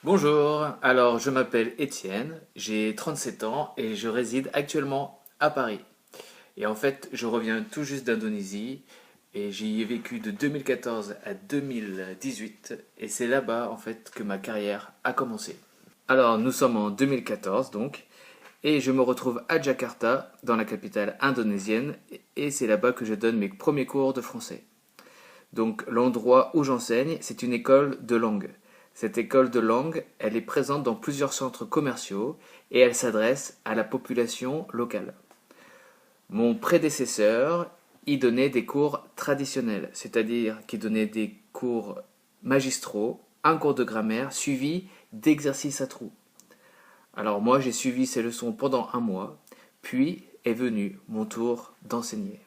Bonjour, alors je m'appelle Étienne, j'ai 37 ans et je réside actuellement à Paris. Et en fait, je reviens tout juste d'Indonésie et j'y ai vécu de 2014 à 2018 et c'est là-bas en fait que ma carrière a commencé. Alors nous sommes en 2014 donc et je me retrouve à Jakarta, dans la capitale indonésienne et c'est là-bas que je donne mes premiers cours de français. Donc l'endroit où j'enseigne, c'est une école de langue. Cette école de langue, elle est présente dans plusieurs centres commerciaux et elle s'adresse à la population locale. Mon prédécesseur y donnait des cours traditionnels, c'est-à-dire qu'il donnait des cours magistraux, un cours de grammaire suivi d'exercices à trous. Alors moi, j'ai suivi ces leçons pendant un mois, puis est venu mon tour d'enseigner.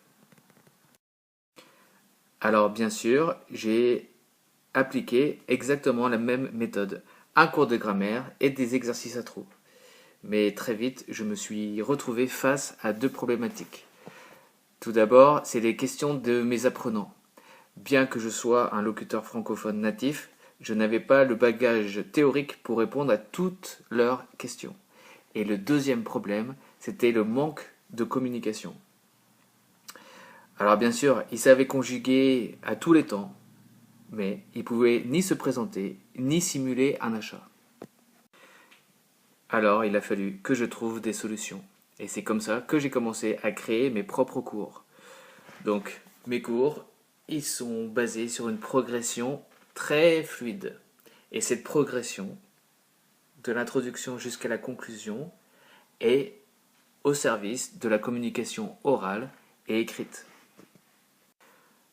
Alors bien sûr, j'ai appliqué exactement la même méthode, un cours de grammaire et des exercices à trous. Mais très vite, je me suis retrouvé face à deux problématiques. Tout d'abord, c'est les questions de mes apprenants. Bien que je sois un locuteur francophone natif, je n'avais pas le bagage théorique pour répondre à toutes leurs questions. Et le deuxième problème, c'était le manque de communication. Alors bien sûr, ils savaient conjuguer à tous les temps, mais ils pouvaient ni se présenter, ni simuler un achat. Alors il a fallu que je trouve des solutions. Et c'est comme ça que j'ai commencé à créer mes propres cours. Donc mes cours, ils sont basés sur une progression très fluide. Et cette progression, de l'introduction jusqu'à la conclusion, est au service de la communication orale et écrite.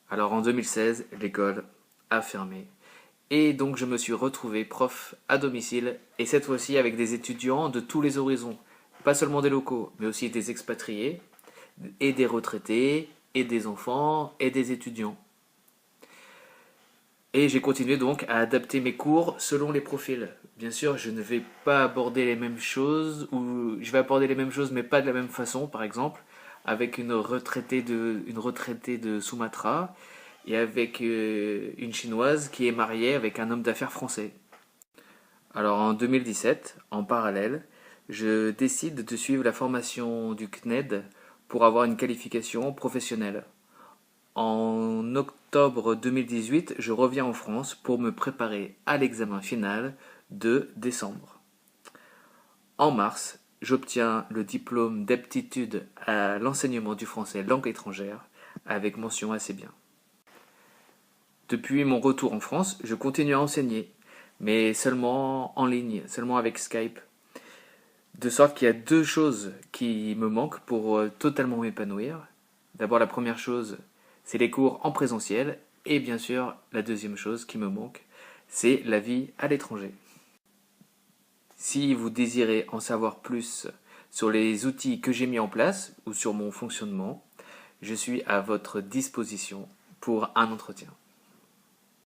Alors en 2016, l'école a fermé. Et donc je me suis retrouvé prof à domicile, et cette fois-ci avec des étudiants de tous les horizons. Pas seulement des locaux, mais aussi des expatriés, et des retraités, et des enfants, et des étudiants. Et j'ai continué donc à adapter mes cours selon les profils. Bien sûr, je ne vais pas aborder les mêmes choses, ou je vais aborder les mêmes choses, mais pas de la même façon, par exemple, avec une retraitée de Sumatra, et avec une chinoise qui est mariée avec un homme d'affaires français. Alors en 2017, en parallèle, je décide de suivre la formation du CNED pour avoir une qualification professionnelle. En octobre 2018, je reviens en France pour me préparer à l'examen final de décembre. En mars, j'obtiens le diplôme d'aptitude à l'enseignement du français langue étrangère avec mention assez bien. Depuis mon retour en France, je continue à enseigner, mais seulement en ligne, seulement avec Skype. De sorte qu'il y a deux choses qui me manquent pour totalement m'épanouir. D'abord, la première chose, c'est les cours en présentiel. Et bien sûr, la deuxième chose qui me manque, c'est la vie à l'étranger. Si vous désirez en savoir plus sur les outils que j'ai mis en place ou sur mon fonctionnement, je suis à votre disposition pour un entretien.